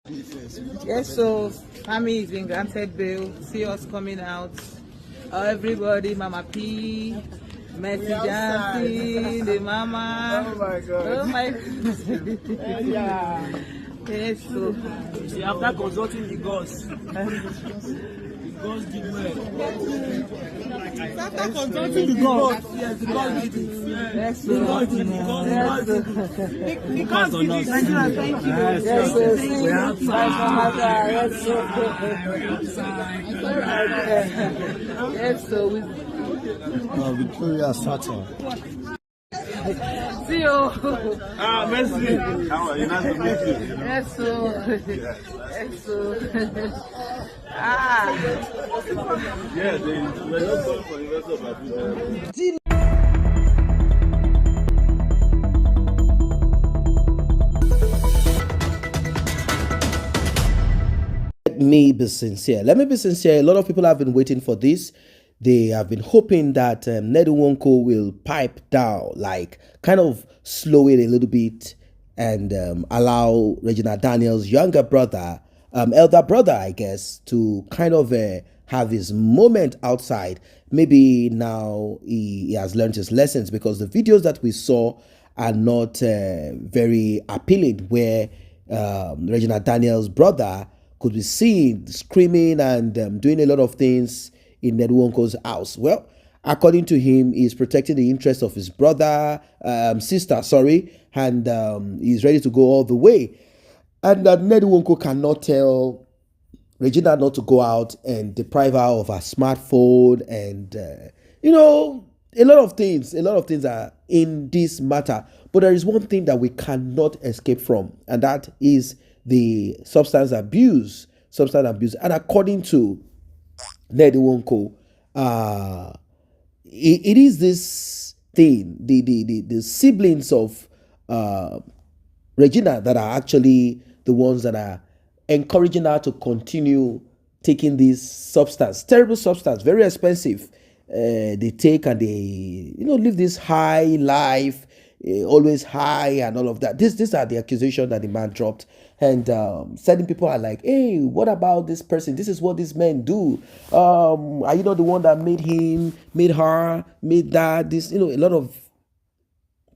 Yes, so Sammy is being granted bail. See us coming out. Everybody, Mama P, Messi dancing, the Mama. Oh my God. Oh my God. Yeah. Yes, so. See, after consulting the gods, the gods did well. After consulting the gods, yes, the gods did it. Yes, The gods did it. The gods did it. The gods did it. Thank you. Yes, so. We have Yes, so. Victoria Sata. See you. Messi. How are you? Nice to meet you. Yes, so. Yes, so. Yeah, we're not going for the rest of our people. Let me be sincere. Let me be sincere. A lot of people have been waiting for this. They have been hoping that Nedunwonko will pipe down, like kind of slow it a little bit and allow Regina Daniels' younger brother, elder brother, I guess, to kind of have his moment outside. Maybe now he has learned his lessons, because the videos that we saw are not very appealing, where Regina Daniels' brother could be seen screaming and doing a lot of things in Nedunwonko's house. Well, according to him, he's protecting the interests of his sister, and he's ready to go all the way. And that Nedunwonko cannot tell Regina not to go out and deprive her of her smartphone, and a lot of things are in this matter. But there is one thing that we cannot escape from, and that is the substance abuse. And according to Nedunwonko, it is this thing, the siblings of Regina that are actually the ones that are encouraging her to continue taking this terrible substance, very expensive. They take and they live this high life, always high and all of that. These are the accusations that the man dropped. And certain people are like, hey, what about this person? This is what these men do. Are you not the one that made him, made her, made that? A lot of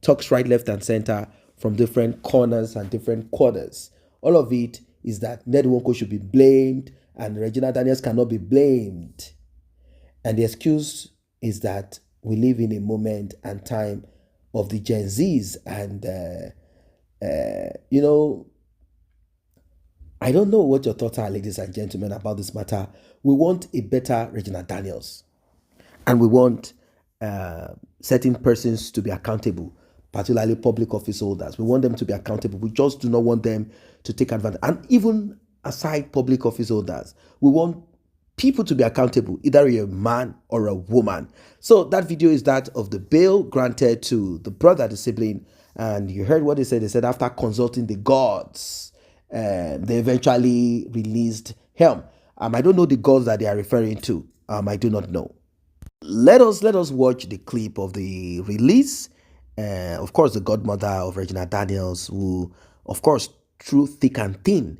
talks right, left, and center from different corners and different quarters. All of it is that Nedunwonko should be blamed and Regina Daniels cannot be blamed. And the excuse is that we live in a moment and time of the Gen Zs. And, I don't know what your thoughts are, ladies and gentlemen, about this matter. We want a better Regina Daniels. And we want certain persons to be accountable, particularly public office holders. We want them to be accountable. We just do not want them to take advantage. And even aside public office holders, we want people to be accountable, either you're a man or a woman. So that video is that of the bail granted to the brother, the sibling. And you heard what they said. They said after consulting the gods, they eventually released him. I don't know the gods that they are referring to. I do not know. Let us watch the clip of the release. Of course, the godmother of Regina Daniels, who, of course, through thick and thin,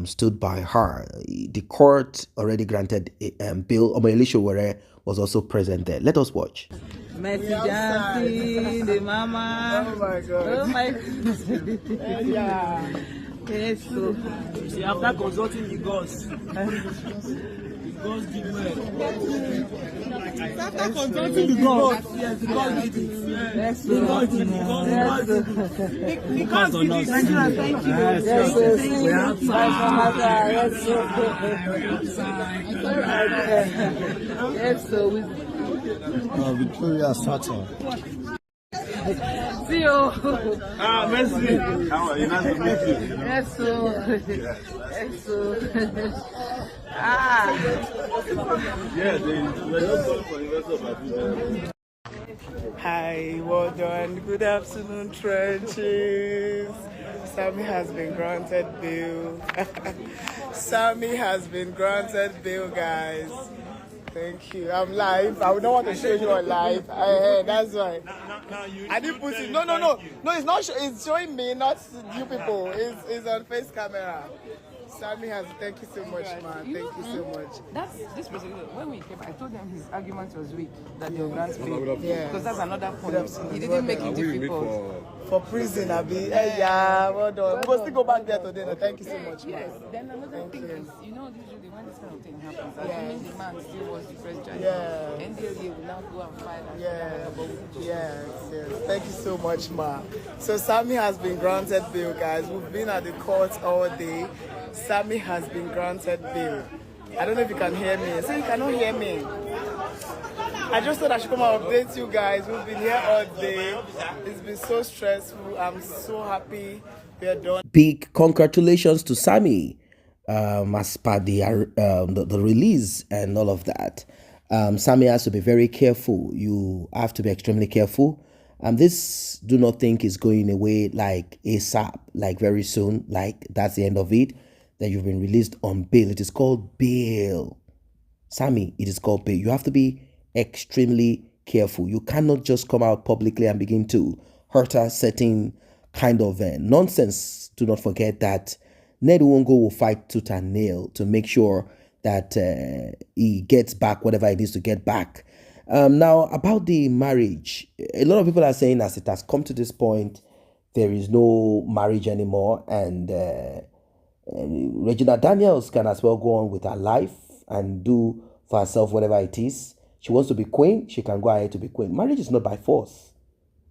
stood by her. The court already granted bail. Omoyelisho Were was also present there. Let us watch. Messi dancing, the Mama. Oh my God. Oh my God. Yeah. Yes, so. See, after consulting the gods, the gods did well. After consulting the gods, yes, the gods did it. Yes, The so. gods did it. The gods did it. The gods did it. Thank you. Yes, so. We have Yes, so. Victoria Sata. See you. Messi. How are you? Nice to meet you. Yes, so. Yes, so. Yeah, we're not going for the rest of our people. Hi, well done. Good afternoon, trenches. Sammy has been granted bail. Sammy has been granted bail, guys. Thank you. I'm live. I don't want to show you on live. That's why. I didn't put it. No, no, no. No, it's not. It's showing me, not you people. It's on face camera. Sammy has. Thank you so much, man. Thank you so much. That's this person. When we came, I told them his argument was weak, that they'll grant bail. Yeah. Because that's another point. He didn't make it difficult. For prison, Abi. Yeah, well done. We will still go back there today. No, thank you so much. Yes. Man. Then another thing is, usually when this kind of thing happens, assuming the man still was the press judge, NDLA will now go and file and Yes. Thank you so much, ma. So Sammy has been granted bail, guys. We've been at the court all day. Sammy has been granted bail. I don't know if you can hear me. So you cannot hear me. I just thought I should come and update you guys. We've been here all day. It's been so stressful. I'm so happy we are done. Big congratulations to Sammy as per the release and all of that. Sammy has to be very careful. You have to be extremely careful. This do not think is going away like ASAP, like very soon, like that's the end of it, that you've been released on bail. It is called bail. Sammy, it is called bail. You have to be extremely careful. You cannot just come out publicly and begin to hurt her, setting kind of nonsense. Do not forget that Ned Nwoko will fight tooth and nail to make sure that he gets back whatever he needs to get back. Now, about the marriage, a lot of people are saying as it has come to this point, there is no marriage anymore, and Regina Daniels can as well go on with her life and do for herself whatever it is. She wants to be queen, she can go ahead to be queen. Marriage is not by force.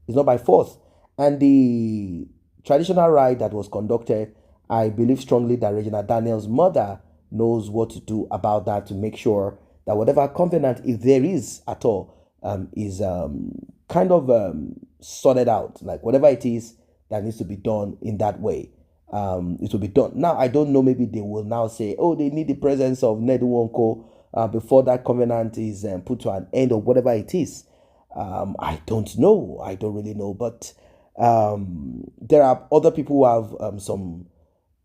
It's not by force. And the traditional rite that was conducted, I believe strongly that Regina Daniels' mother knows what to do about that to make sure that whatever covenant, if there is at all, is kind of sorted out. Like whatever it is that needs to be done in that way, it will be done. Now, I don't know, maybe they will now say, oh, they need the presence of Ned Nwoko before that covenant is put to an end or whatever it is. I don't know. I don't really know. But there are other people who have some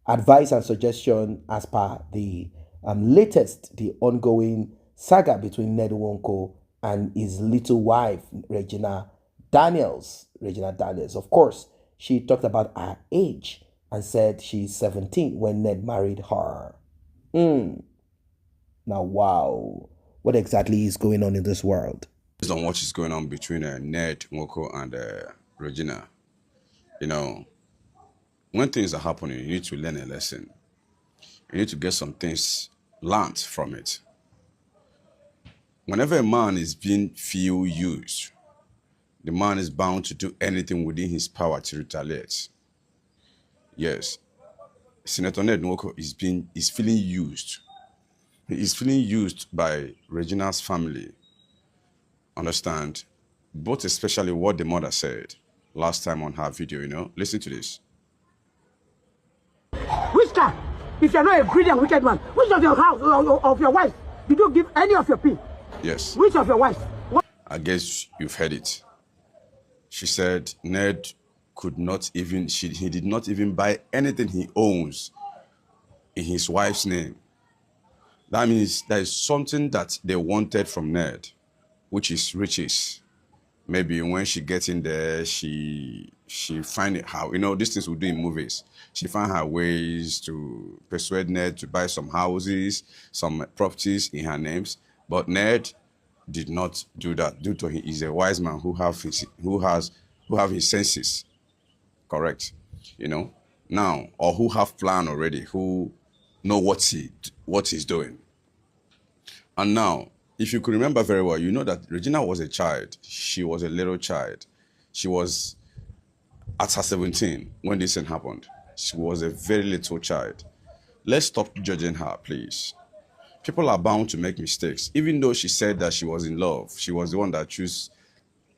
advice and suggestion as per the latest, the ongoing saga between Ned Nwoko and his little wife, Regina Daniels. Regina Daniels, of course, she talked about her age and said she's 17 when Ned married her. Now, wow, what exactly is going on in this world? Based on what is going on between Ned Nwoko and Regina, when things are happening, you need to learn a lesson. You need to get some things learned from it. Whenever a man is being feel used, the man is bound to do anything within his power to retaliate. Yes, Senator Ned Nwoko is feeling used. He is feeling used by Regina's family. Understand? But especially what the mother said last time on her video, Listen to this. Which time? If you're not a greedy and wicked man, which of your house, of your wife, did you give any of your pay? Yes. Which of your wife? I guess you've heard it. She said Ned could not even, he did not even buy anything he owns in his wife's name. That means there is something that they wanted from Ned, which is riches. Maybe when she gets in there, she find it how, these things we do in movies. She find her ways to persuade Ned to buy some houses, some properties in her names. But Ned did not do that due to he's a wise man who have his senses, correct, now, or who have plan already, who know what he's doing. And now, if you could remember very well, you know that Regina was a child. She was a little child. She was at her 17 when this thing happened. She was a very little child. Let's stop judging her, please. People are bound to make mistakes. Even though she said that she was in love, she was the one that chose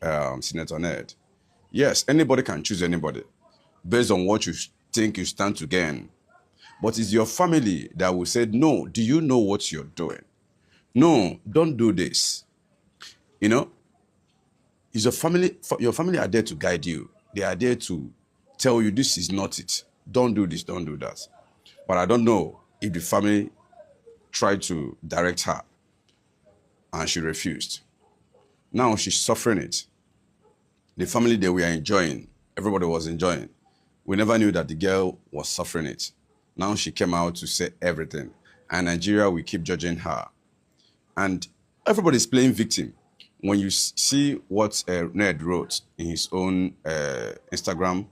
Senator Ned. Yes, anybody can choose anybody based on what you think you stand to gain. But it's your family that will say, no, do you know what you're doing? No, don't do this. It's your family are there to guide you. They are there to tell you this is not it. Don't do this, don't do that. But I don't know if the family tried to direct her and she refused. Now she's suffering it. The family they were enjoying, everybody was enjoying. We never knew that the girl was suffering it. Now she came out to say everything. And Nigeria, we keep judging her. And everybody's playing victim. When you see what Ned wrote in his own Instagram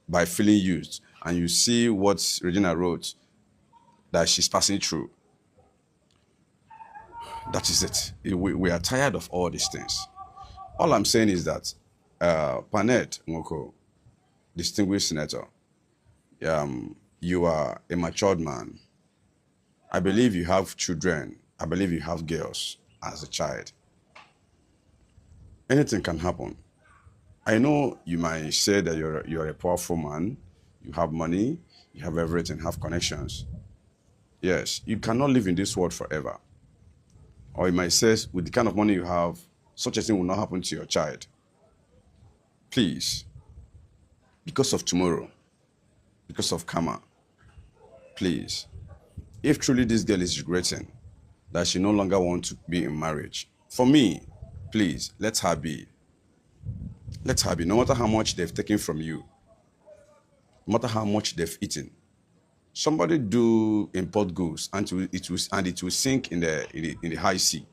by feeling used, and you see what Regina wrote that she's passing through, that is it. We are tired of all these things. All I'm saying is that Panet Ngoko, distinguished senator, you are a matured man. I believe you have children. I believe you have girls as a child. Anything can happen. I know you might say that you're a powerful man, you have money, you have everything, have connections. Yes, you cannot live in this world forever. Or you might say, with the kind of money you have, such a thing will not happen to your child. Please, because of tomorrow, because of karma, please, if truly this girl is regretting that she no longer wants to be in marriage, for me, please, let her be. Let her be. No matter how much they've taken from you, no matter how much they've eaten, somebody do import goods and it will sink in the high sea.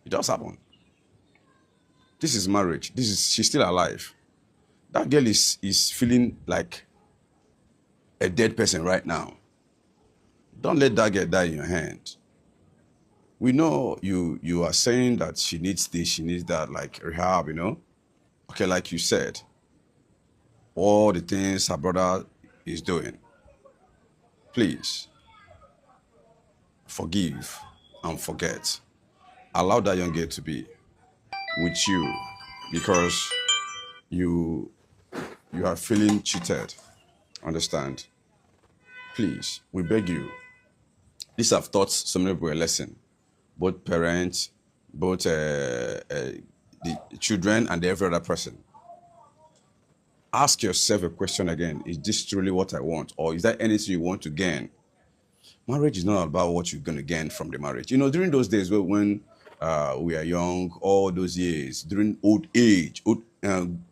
It does happen. This is marriage. She's still alive. That girl is feeling like a dead person right now. Don't let that girl die in your hand. We know you are saying that she needs this, she needs that, like rehab, you know? Okay, like you said, all the things her brother is doing. Please, forgive and forget. Allow that young girl to be with you because you are feeling cheated. Understand? Please, we beg you. These have taught so many people a lesson. Both parents, both the children and every other person. Ask yourself a question again. Is this truly what I want? Or is there anything you want to gain? Marriage is not about what you're going to gain from the marriage. You know, during those days when we are young, all those years, during old age,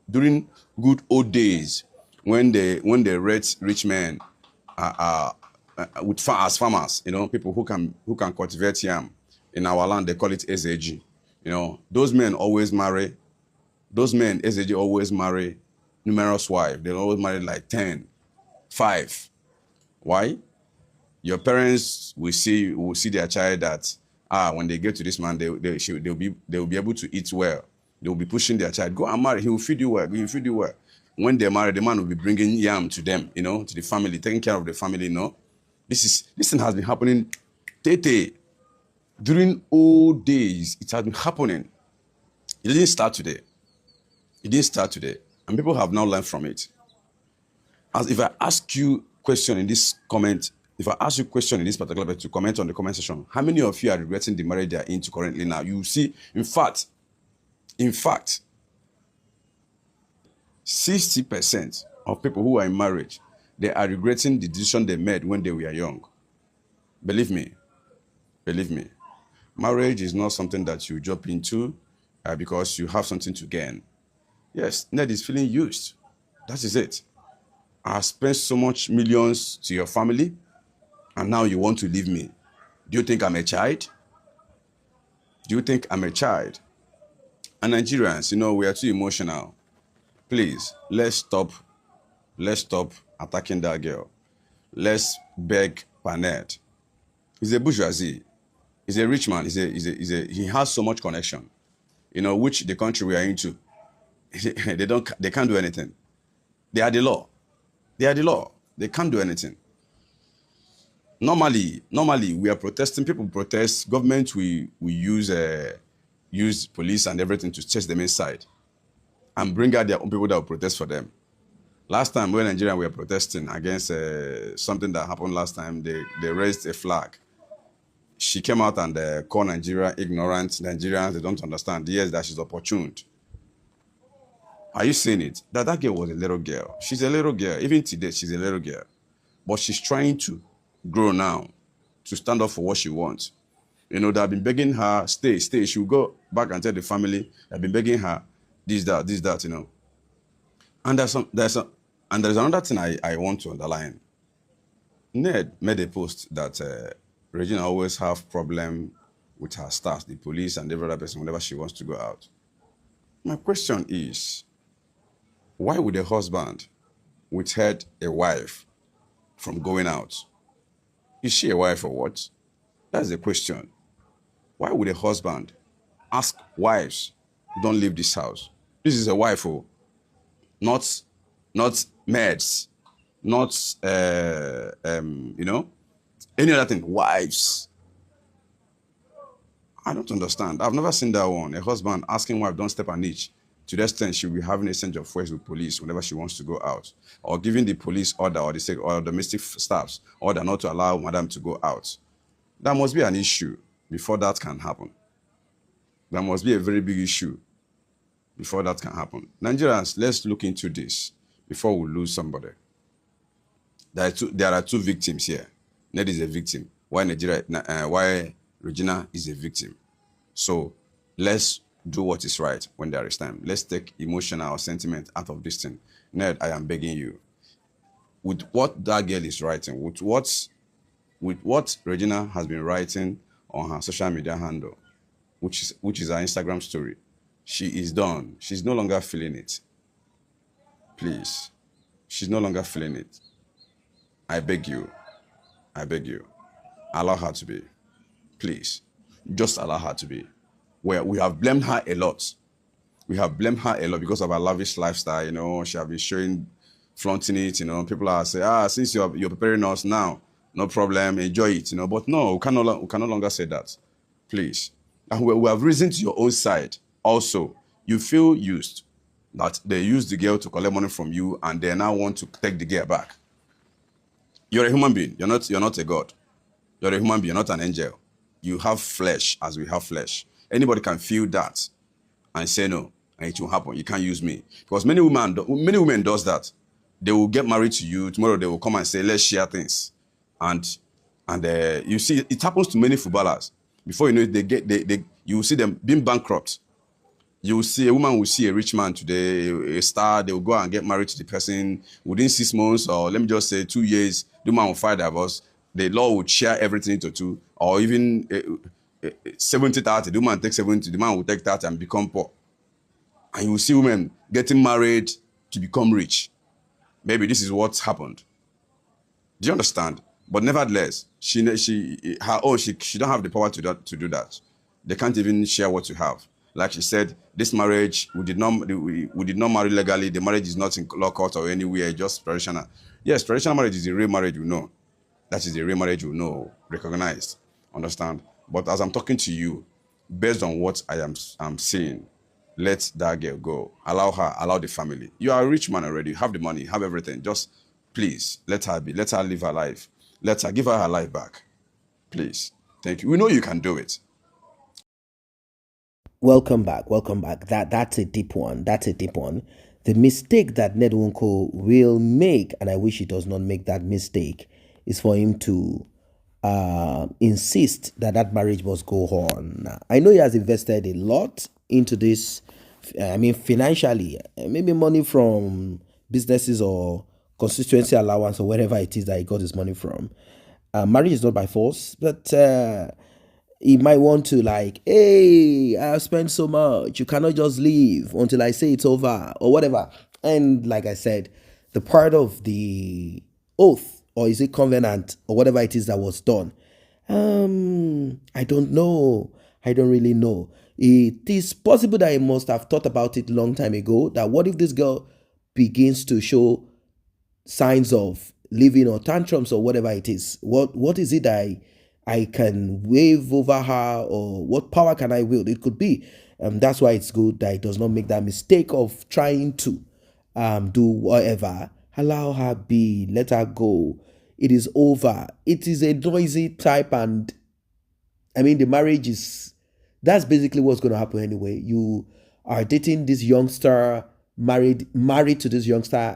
during good old days, when they rich men as farmers, you know, people who can cultivate yam. In our land, they call it SH0CK. You know, those men always marry. Those men, SH0CK, always marry numerous wives. They always marry like 10, 5. Why? Your parents will see their child that when they get to this man, they'll be able to eat well. They will be pushing their child. Go and marry. He will feed you well. He will feed you well. When they marry, the man will be bringing yam to them. You know, to the family, taking care of the family. You know, this thing has been happening. During old days, it has been happening. It didn't start today. It didn't start today. And people have now learned from it. As if I ask you a question in this comment, if I ask you a question in this particular bit to comment on the comment section, how many of you are regretting the marriage they are into currently now? You see, in fact, 60% of people who are in marriage, they are regretting the decision they made when they were young. Believe me. Believe me. Marriage is not something that you jump into because you have something to gain. Yes, Ned is feeling used. That is it. I spent so much millions to your family, and now you want to leave me. Do you think I'm a child? Do you think I'm a child? And Nigerians, you know, we are too emotional. Please, let's stop attacking that girl. Let's beg Panet. He's a bourgeoisie. He's a rich man. He has so much connection, you know, which the country we are into, they can't do anything. They are the law. They are the law. They can't do anything. Normally we are protesting. People protest. Government we use police and everything to chase them inside, and bring out their own people that will protest for them. Last time when Nigeria were protesting against something that happened last time, they raised a flag. She came out and called Nigeria ignorant. Nigerians, they don't understand. Yes, that she's opportune. Are you seeing it? That girl was a little girl. She's a little girl. Even today, she's a little girl. But she's trying to grow now, to stand up for what she wants. You know, they've been begging her, stay. She will go back and tell the family, they've been begging her, this, that, you know. And there's another thing I want to underline. Ned made a post that Regina always have problem with her staff, the police and every other person, whenever she wants to go out. My question is, why would a husband withhold a wife from going out? Is she a wife or what? That's the question. Why would a husband ask wives, don't leave this house? This is a wife, oh, not maids, not any other thing. Wives. I don't understand. I've never seen that one. A husband asking wife, don't step an inch. To the extent she'll be having a exchange of words with police whenever she wants to go out, or giving the police order or domestic staffs order not to allow madam to go out. That must be an issue before that can happen. There must be a very big issue before that can happen. Nigerians, let's look into this before we lose somebody. There are two victims here. Ned is a victim. Why Regina is a victim. So let's do what is right when there is time. Let's take emotional or sentiment out of this thing. Ned, I am begging you. With what that girl is writing, with what Regina has been writing on her social media handle, which is her Instagram story, she is done. She's no longer feeling it. Please. She's no longer feeling it. I beg you. Allow her to be. Please. Just allow her to be. We have blamed her a lot. We have blamed her a lot because of her lavish lifestyle. She has been flaunting it. People are saying, since you're preparing us now, no problem, enjoy it. But no, we can no longer say that. Please. And we have reason to your own side. Also, you feel used, that they used the girl to collect money from you and they now want to take the girl back. You're a human being. You're not a god. You're a human being. You're not an angel. You have flesh as we have flesh. Anybody can feel that and say no, and it will happen. You can't use me. Because many women does that. They will get married to you. Tomorrow they will come and say, let's share things. And you see, it happens to many footballers. Before you know it, you will see them being bankrupt. You will see a woman will see a rich man today, a star, they will go and get married to the person. Within 6 months, or let me just say 2 years, the man will file divorce. The law will share everything into two, or even 70-30. The woman takes 70, the man will take 30 and become poor. And you will see women getting married to become rich. Maybe this is what's happened. Do you understand? But nevertheless, she don't have the power to do that. They can't even share what you have. Like she said, this marriage, we did not marry legally. The marriage is not in law court or anywhere, just traditional. Yes, traditional marriage is a real marriage, we know. That is a real marriage, we know, recognized. Understand? But as I'm talking to you, based on what I'm seeing, let that girl go. Allow her, allow the family. You are a rich man already. You have the money, you have everything. Just please, let her be. Let her live her life. Let her give her life back. Please. Thank you. We know you can do it. Welcome back. That's a deep one. The mistake that Ned Nwoko will make, and I wish he does not make that mistake, is for him to insist that marriage must go on. I know he has invested a lot into this. Financially, maybe money from businesses or constituency allowance or wherever it is that he got his money from. Marriage is not by force, but he might want to hey, I have spent so much. You cannot just leave until I say it's over or whatever. And like I said, the part of the oath, or is it covenant or whatever it is that was done, I don't know. I don't really know. It is possible that he must have thought about it a long time ago, that what if this girl begins to show signs of leaving or tantrums or whatever it is? What is it that I can wave over her, or what power can I wield? It could be. That's why it's good that he does not make that mistake of trying to do whatever. Allow her be. Let her go. It is over. It is a noisy type, and the marriage is, that's basically what's going to happen anyway. You are dating this youngster, married to this youngster,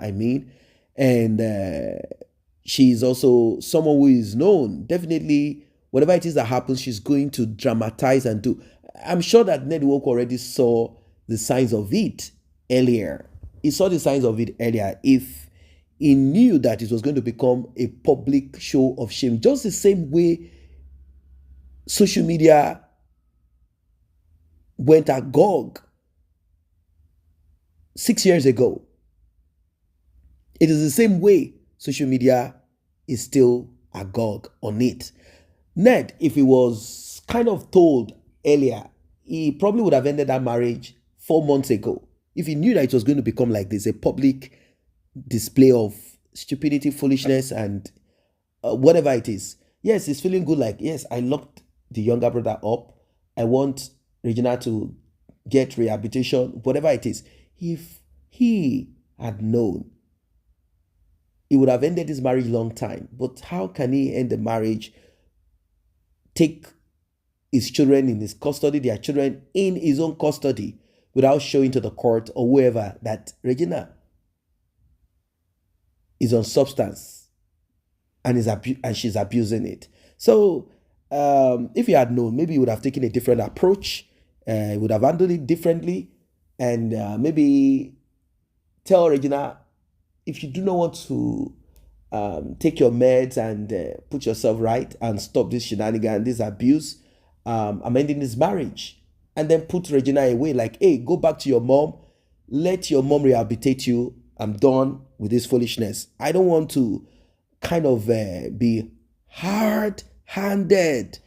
and she's also someone who is known. Definitely, whatever it is that happens, she's going to dramatize and do. I'm sure that Ned Nwoko already saw the signs of it earlier. he saw the signs of it earlier. If he knew that it was going to become a public show of shame, just the same way social media went agog 6 years ago, it is the same way social media is still agog on it. Ned, if he was kind of told earlier, he probably would have ended that marriage 4 months ago. If he knew that it was going to become like this, a public display of stupidity, foolishness, and whatever it is. Yes, he's feeling good. Like, yes, I locked the younger brother up. I want Regina to get rehabilitation, whatever it is. If he had known, he would have ended his marriage long time. But how can he end the marriage, take his children in his custody, their children in his own custody, without showing to the court or whoever that Regina is on substance and she's abusing it? So if he had known, maybe he would have taken a different approach. He would have handled it differently, and maybe tell Regina, if you do not want to take your meds and put yourself right and stop this shenanigan, this abuse, I'm ending this marriage. And then put Regina away, like, hey, go back to your mom. Let your mom rehabilitate you. I'm done with this foolishness. I don't want to kind of be hard-handed.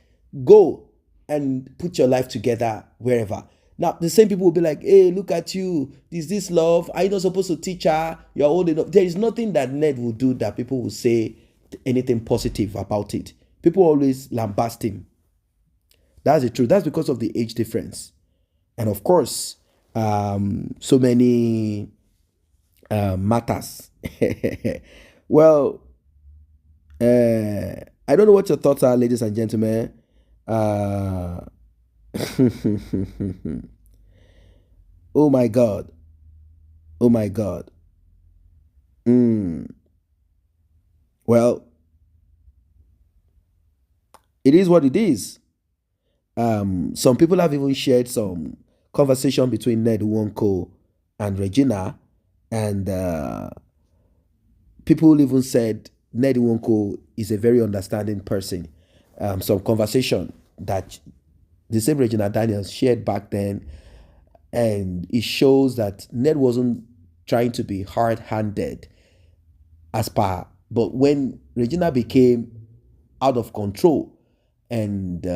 Go and put your life together wherever. Now, the same people will be like, hey, look at you. Is this love? Are you not supposed to teach her? You're old enough. There is nothing that Ned will do that people will say anything positive about it. People always lambast him. That's the truth. That's because of the age difference. And of course, so many matters. Well, I don't know what your thoughts are, ladies and gentlemen. Oh my God. Oh my God. Well, it is what it is. Some people have even shared some conversation between Ned Nwoko and Regina, and people even said Ned Nwoko is a very understanding person. Some conversation that the same Regina Daniels shared back then, and it shows that Ned wasn't trying to be hard-handed as per, but when Regina became out of control, and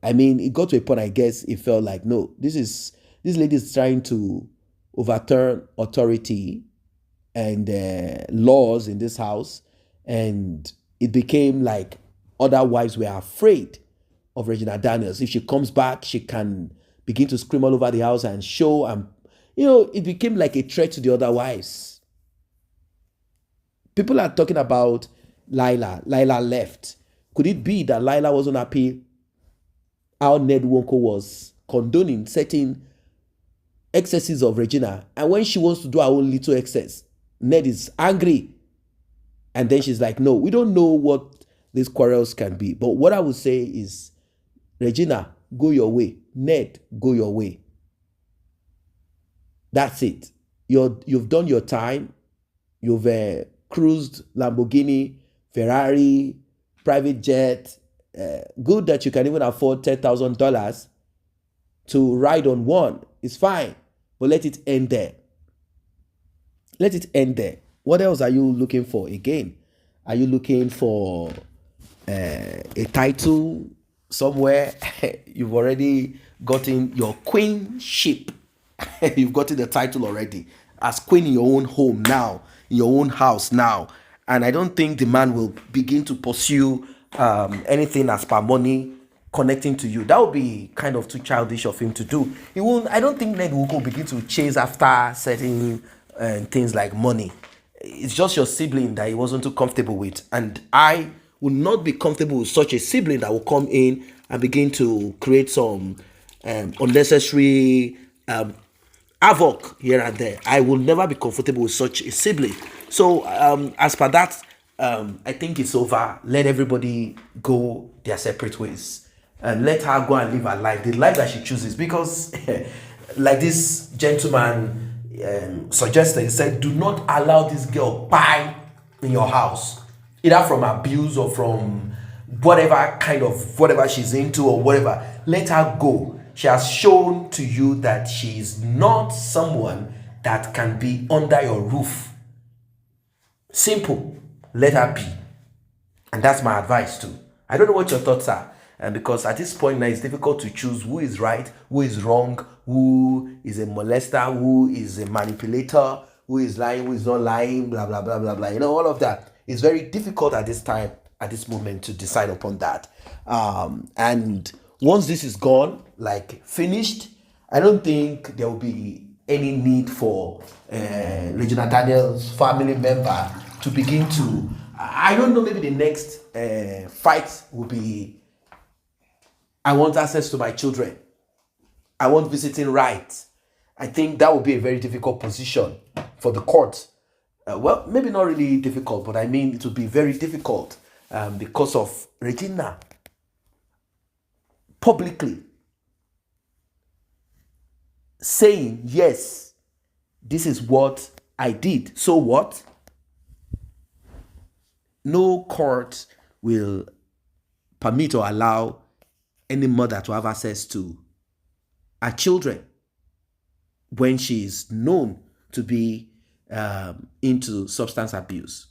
I mean, it got to a point, I guess, it felt like, no, this lady is trying to overturn authority and laws in this house. And it became like other wives were afraid of Regina Daniels. If she comes back, she can begin to scream all over the house and show. And, it became like a threat to the other wives. People are talking about Lila. Lila left. Could it be that Lila wasn't happy how Ned Nwoko was condoning certain excesses of Regina? And when she wants to do her own little excess, Ned is angry. And then she's like, no, we don't know what these quarrels can be. But what I would say is, Regina, go your way. Ned, go your way. That's it. You've done your time. You've cruised Lamborghini, Ferrari, private jet. Good that you can even afford $10,000 to ride on one. It's fine. But let it end there. Let it end there. What else are you looking for again? Are you looking for a title somewhere? You've already gotten your queenship. You've gotten the title already as queen in your own home now, in your own house now. And I don't think the man will begin to pursue anything as per money connecting to you. That would be kind of too childish of him to do. He won't. I don't think Ned will begin to chase after certain things like money. It's just your sibling that he wasn't too comfortable with. And I would not be comfortable with such a sibling that will come in and begin to create some unnecessary havoc here and there. I will never be comfortable with such a sibling. So as per that, I think it's over. Let everybody go their separate ways. And let her go and live her life, the life that she chooses. Because like this gentleman, suggested, he said, do not allow this girl pie in your house, either from abuse or from whatever she's into or whatever. Let her go. She has shown to you that she is not someone that can be under your roof. Simple. Let her be. And that's my advice too. I don't know what your thoughts are. And because at this point now, it's difficult to choose who is right, who is wrong, who is a molester, who is a manipulator, who is lying, who is not lying, blah, blah, blah, blah, blah. You know, all of that. It's very difficult at this time, at this moment, to decide upon that. And once this is gone, like finished, I don't think there will be any need for Regina Daniels' family member to begin to, I don't know, maybe the next fight will be, I want access to my children. I want visiting rights. I think that would be a very difficult position for the court. Well, maybe not really difficult, but I mean it would be very difficult because of Regina publicly saying, yes, this is what I did. So what? No court will permit or allow any mother to have access to her children when she is known to be into substance abuse.